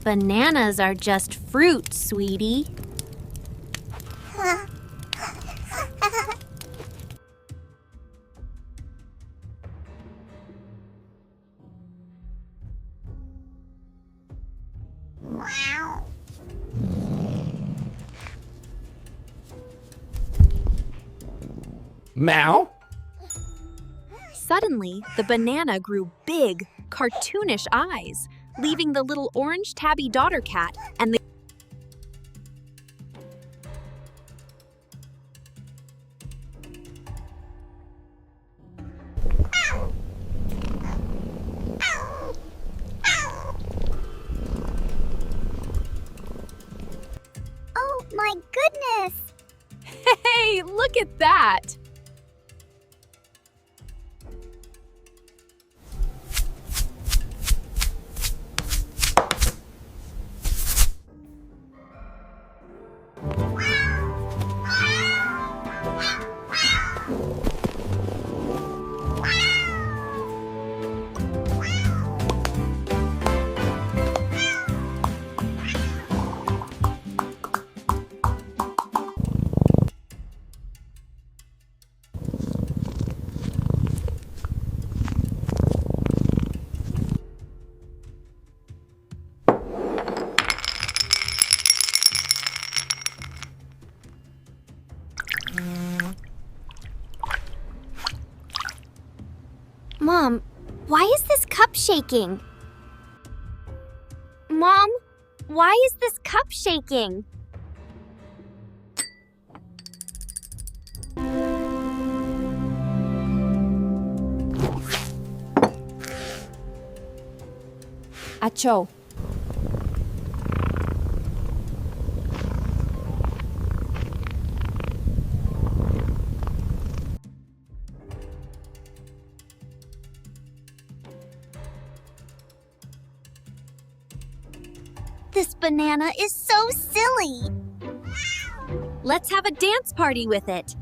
Bananas are just fruit, sweetie. Meow? Suddenly, the banana grew big, cartoonish eyes, leaving the little orange tabby daughter cat and the Oh my goodness! Hey, look at that! Mom, why is this cup shaking? Mom, why is this cup shaking? Achoo. This banana is so silly. Let's have a dance party with it.